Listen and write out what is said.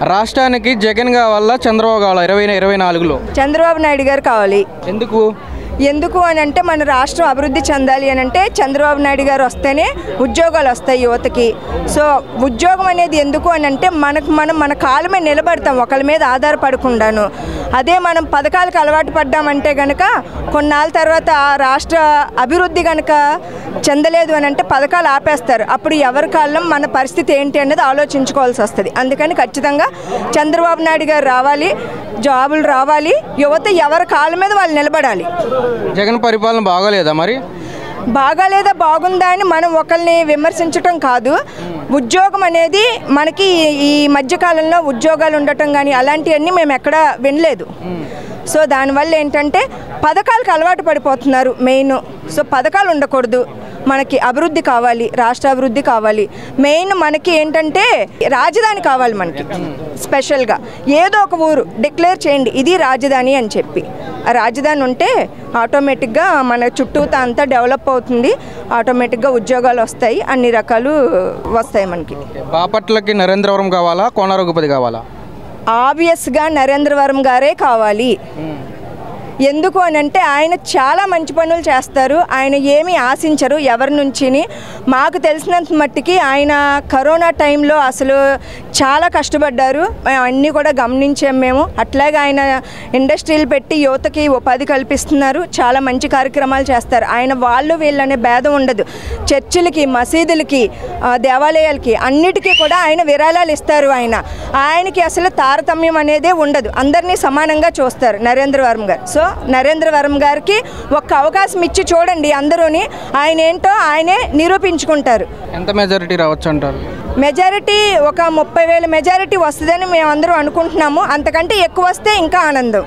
రాష్ట్రానికి జగన్ కావాలా చంద్రబాబు కావాలా 2024లో? చంద్రబాబు నాయుడు గారు కావాలి. ఎందుకు అని అంటే మన రాష్ట్రం అభివృద్ధి చెందాలి అని అంటే చంద్రబాబు నాయుడు గారు వస్తేనే ఉద్యోగాలు వస్తాయి యువతకి. సో ఉద్యోగం అనేది ఎందుకు అని అంటే మనం మన కాళ్ళ మీద నిలబడతాం, ఒకళ్ళ మీద ఆధారపడకుండాను. అదే మనం పథకాలకు అలవాటు పడ్డామంటే కనుక కొన్నాళ్ళ తర్వాత ఆ రాష్ట్ర అభివృద్ధి కనుక చెందలేదు అని అంటే పథకాలు ఆపేస్తారు. అప్పుడు ఎవరి కాలం మన పరిస్థితి ఏంటి అనేది ఆలోచించుకోవాల్సి వస్తుంది. అందుకని ఖచ్చితంగా చంద్రబాబు నాయుడు గారు రావాలి, జాబులు రావాలి, యువత ఎవరి కాళ్ళ మీద వాళ్ళు నిలబడాలి. జగన్ పరిపాలన బాగాలేదా? మరి బాగాలేదా బాగుందా అని మనం ఒకరిని విమర్శించటం కాదు. ఉద్యోగం అనేది మనకి ఈ మధ్యకాలంలో ఉద్యోగాలు ఉండటం కానీ అలాంటివన్నీ మేము ఎక్కడా వినలేదు. సో దానివల్ల ఏంటంటే పథకాలకు అలవాటు పడిపోతున్నారు మెయిన్. సో పథకాలు ఉండకూడదు, మనకి అభివృద్ధి కావాలి, రాష్ట్ర అభివృద్ధి కావాలి. మెయిన్ మనకి ఏంటంటే రాజధాని కావాలి మనకి. స్పెషల్గా ఏదో ఒక ఊరు డిక్లేర్ చేయండి ఇది రాజధాని అని చెప్పి. ఆ రాజధాని ఉంటే ఆటోమేటిక్గా మన చుట్టూతా అంతా డెవలప్ అవుతుంది, ఆటోమేటిక్గా ఉద్యోగాలు వస్తాయి, అన్ని రకాలు వస్తాయి మనకి. బాపట్లకి నరేంద్రవరం కావాలా, కోన రఘుపతి కావాలా? ఆబ్వియస్గా నరేంద్రవరం గారే కావాలి. ఎందుకు అని అంటే ఆయన చాలా మంచి పనులు చేస్తారు. ఆయన ఏమీ ఆశించరు ఎవరి నుంచిని. మాకు తెలిసినంత మట్టికి ఆయన కరోనా టైంలో అసలు చాలా కష్టపడ్డారు, అన్నీ కూడా గమనించాం మేము. అట్లాగే ఆయన ఇండస్ట్రీలు పెట్టి యువతకి ఉపాధి కల్పిస్తున్నారు, చాలా మంచి కార్యక్రమాలు చేస్తారు. ఆయన వాళ్ళు వీళ్ళనే భేదం ఉండదు. చర్చిలకి, మసీదులకి, దేవాలయాలకి అన్నిటికీ కూడా ఆయన విరాళాలు ఇస్తారు. ఆయనకి అసలు తారతమ్యం అనేదే ఉండదు, అందరినీ సమానంగా చూస్తారు నరేంద్రవరం గారు. సో నరేంద్రవరం గారికి ఒక్క అవకాశం ఇచ్చి చూడండి అందరూని, ఆయన ఏంటో ఆయనే నిరూపించుకుంటారు. ఎంత మెజారిటీ రావచ్చు అంటారు? మెజారిటీ ఒక 30,000 మెజారిటీ వస్తుందని మేము అందరూ అనుకుంటున్నాము. అంతకంటే ఎక్కువ వస్తే ఇంకా ఆనందం.